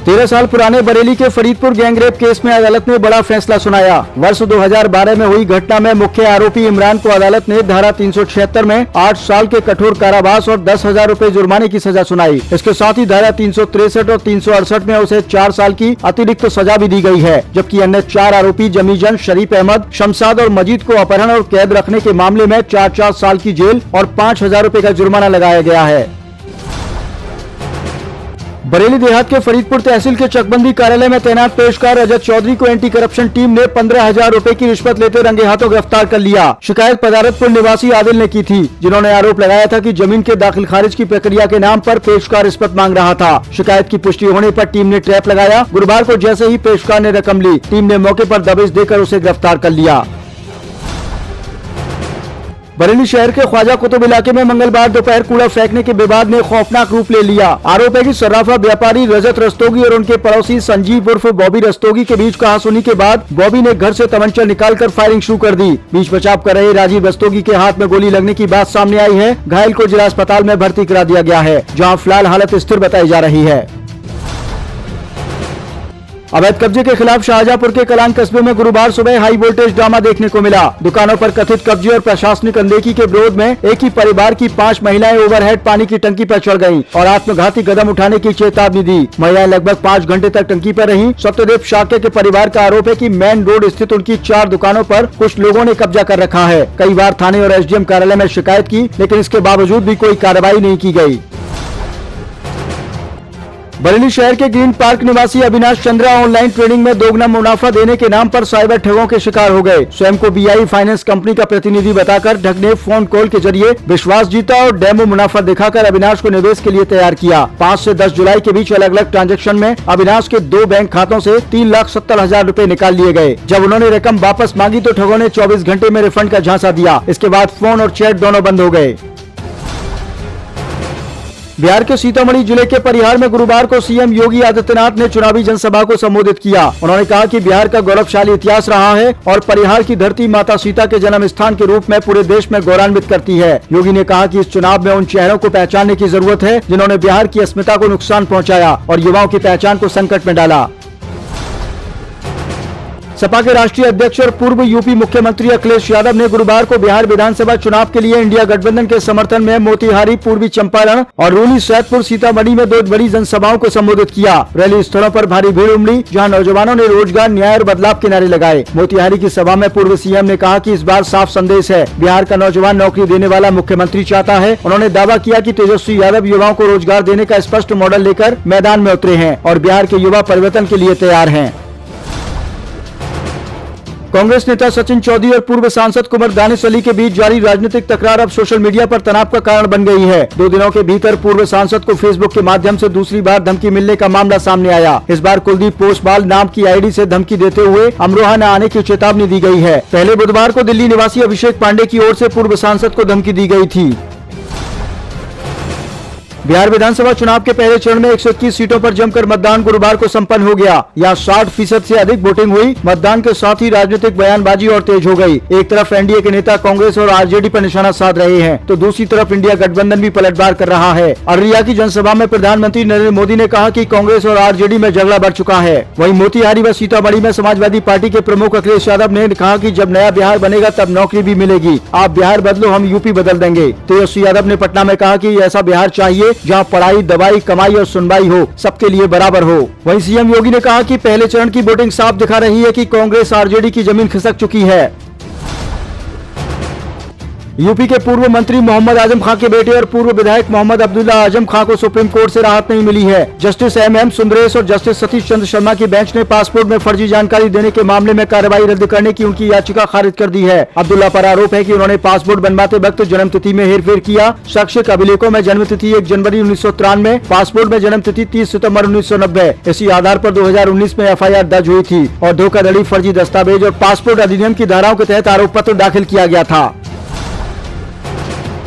13 साल पुराने बरेली के फरीदपुर गैंगरेप केस में अदालत ने बड़ा फैसला सुनाया। वर्ष 2012 में हुई घटना में मुख्य आरोपी इमरान को अदालत ने धारा 376 में 8 साल के कठोर कारावास और 10,000 रुपए जुर्माने की सजा सुनाई। इसके साथ ही धारा 363 और 368 में उसे 4 साल की अतिरिक्त सजा भी दी गई है, जबकि अन्य 4 आरोपी जमीजन, शरीफ अहमद, शमशाद और मजीद को अपहरण और कैद रखने के मामले में 4 साल की जेल और 5,000 रुपए का जुर्माना लगाया गया है। बरेली देहात के फरीदपुर तहसील के चकबंदी कार्यालय में तैनात पेशकार रजत चौधरी को एंटी करप्शन टीम ने 15,000 रुपए की रिश्वत लेते रंगे हाथों गिरफ्तार कर लिया। शिकायत पदारतपुर निवासी आदिल ने की थी, जिन्होंने आरोप लगाया था कि जमीन के दाखिल खारिज की प्रक्रिया के नाम पर पेशकार रिश्वत मांग रहा था। शिकायत की पुष्टि होने पर टीम ने ट्रैप लगाया। गुरुवार को जैसे ही पेशकार ने रकम ली, टीम ने मौके पर दबिश देकर उसे गिरफ्तार कर लिया। बरेली शहर के ख्वाजा कुतुब इलाके में मंगलवार दोपहर कूड़ा फेंकने के विवाद ने खौफनाक रूप ले लिया। आरोप है कि सर्राफा व्यापारी रजत रस्तोगी और उनके पड़ोसी संजीव उर्फ बॉबी रस्तोगी के बीच कहासुनी के बाद बॉबी ने घर से तमंचा निकालकर फायरिंग शुरू कर दी। बीच बचाव कर रहे राजीव रस्तोगी के हाथ में गोली लगने की बात सामने आई है। घायल को जिला अस्पताल में भर्ती करा दिया गया है, जहाँ फिलहाल हालत स्थिर बताई जा रही है। अवैध कब्जे के खिलाफ शाहजहांपुर के कलान कस्बे में गुरुवार सुबह हाई वोल्टेज ड्रामा देखने को मिला। दुकानों पर कथित कब्जे और प्रशासनिक अनदेखी के विरोध में एक ही परिवार की 5 महिलाएं ओवरहेड पानी की टंकी पर चढ़ गईं और आत्मघाती कदम उठाने की चेतावनी दी। महिलाएं लगभग 5 घंटे तक टंकी पर रहीं। सत्यदेव शाक्य के परिवार का आरोप है कि मेन रोड स्थित उनकी 4 दुकानों पर कुछ लोगों ने कब्जा कर रखा है। कई बार थाने और SDM कार्यालय में शिकायत की, लेकिन इसके बावजूद भी कोई कार्रवाई नहीं की गयी। बरेली शहर के ग्रीन पार्क निवासी अविनाश चंद्रा ऑनलाइन ट्रेडिंग में दोगुना मुनाफा देने के नाम पर साइबर ठगों के शिकार हो गए। स्वयं को BI फाइनेंस कंपनी का प्रतिनिधि बताकर ठग ने फोन कॉल के जरिए विश्वास जीता और डेमो मुनाफा दिखाकर अविनाश को निवेश के लिए तैयार किया। 5 से 10 जुलाई के बीच अलग अलग ट्रांजैक्शन में अविनाश के 2 बैंक खातों से 3,70,000 रुपए निकाल लिए गए। जब उन्होंने रकम वापस मांगी तो ठगों ने 24 घंटे में रिफंड का झांसा दिया। इसके बाद फोन और चैट दोनों बंद हो गए। बिहार के सीतामढ़ी जिले के परिहार में गुरुवार को CM योगी आदित्यनाथ ने चुनावी जनसभा को संबोधित किया। उन्होंने कहा कि बिहार का गौरवशाली इतिहास रहा है और परिहार की धरती माता सीता के जन्म स्थान के रूप में पूरे देश में गौरवान्वित करती है। योगी ने कहा कि इस चुनाव में उन चेहरों को पहचानने की जरूरत है जिन्होंने बिहार की अस्मिता को नुकसान पहुँचाया और युवाओं की पहचान को संकट में डाला। सपा के राष्ट्रीय अध्यक्ष और पूर्व यूपी मुख्यमंत्री अखिलेश यादव ने गुरुवार को बिहार विधानसभा चुनाव के लिए इंडिया गठबंधन के समर्थन में मोतिहारी, पूर्वी चंपारण और रूनी सैदपुर, सीतामढ़ी में 2 बड़ी जनसभाओं को संबोधित किया। रैली स्थलों पर भारी भीड़ उमड़ी, जहां नौजवानों ने रोजगार, न्याय और बदलाव के नारे लगाए। मोतिहारी की सभा में पूर्व CM ने कहा कि इस बार साफ संदेश है, बिहार का नौजवान नौकरी देने वाला मुख्यमंत्री चाहता है। उन्होंने दावा किया कि तेजस्वी यादव युवाओं को रोजगार देने का स्पष्ट मॉडल लेकर मैदान में उतरे हैं और बिहार के युवा परिवर्तन के लिए तैयार हैं। कांग्रेस नेता सचिन चौधरी और पूर्व सांसद कुंवर दानिश अली के बीच जारी राजनीतिक तकरार अब सोशल मीडिया पर तनाव का कारण बन गई है। 2 दिनों के भीतर पूर्व सांसद को फेसबुक के माध्यम से दूसरी बार धमकी मिलने का मामला सामने आया। इस बार कुलदीप पोसवाल नाम की ID से धमकी देते हुए अमरोहा न आने की चेतावनी दी गई है। पहले बुधवार को दिल्ली निवासी अभिषेक पांडे की ओर से पूर्व सांसद को धमकी दी गई थी। बिहार विधानसभा चुनाव के पहले चरण में 121 सीटों पर जमकर मतदान गुरुवार को संपन्न हो गया। यहाँ 60% से अधिक वोटिंग हुई। मतदान के साथ ही राजनीतिक बयानबाजी और तेज हो गई। एक तरफ NDA के नेता कांग्रेस और RJD पर निशाना साध रहे हैं, तो दूसरी तरफ इंडिया गठबंधन भी पलटवार कर रहा है। अररिया की जनसभा में प्रधानमंत्री नरेंद्र मोदी ने कहा कि कांग्रेस और RJD में झगड़ा बढ़ चुका है। वहीं मोतिहारी व सीतामढ़ी में समाजवादी पार्टी के प्रमुख अखिलेश यादव ने कहा कि जब नया बिहार बनेगा तब नौकरी भी मिलेगी। आप बिहार बदलो, हम यूपी बदल देंगे। तेजस्वी यादव ने पटना में कहा कि ऐसा बिहार चाहिए जहाँ पढ़ाई, दवाई, कमाई और सुनवाई हो, सबके लिए बराबर हो। वहीं CM योगी ने कहा कि पहले चरण की वोटिंग साफ दिखा रही है कि कांग्रेस RJD की जमीन खिसक चुकी है। यूपी के पूर्व मंत्री मोहम्मद आजम खां के बेटे और पूर्व विधायक मोहम्मद अब्दुल्ला आजम खां को सुप्रीम कोर्ट से राहत नहीं मिली है। जस्टिस MM सुंदरेश और जस्टिस सतीश चंद्र शर्मा की बेंच ने पासपोर्ट में फर्जी जानकारी देने के मामले में कार्रवाई रद्द करने की उनकी याचिका खारिज कर दी है। अब्दुल्ला पर आरोप है कि उन्होंने पासपोर्ट बनवाते वक्त जन्म तिथि में हेरफेर किया। शैक्षिक अभिलेखों में जन्म तिथि 1 जनवरी 1993, पासपोर्ट में जन्म तिथि 30 सितम्बर 1990। इसी आधार पर 2019 में FIR दर्ज हुई थी और धोखाधड़ी, फर्जी दस्तावेज और पासपोर्ट अधिनियम की धाराओं के तहत आरोप पत्र दाखिल किया गया था।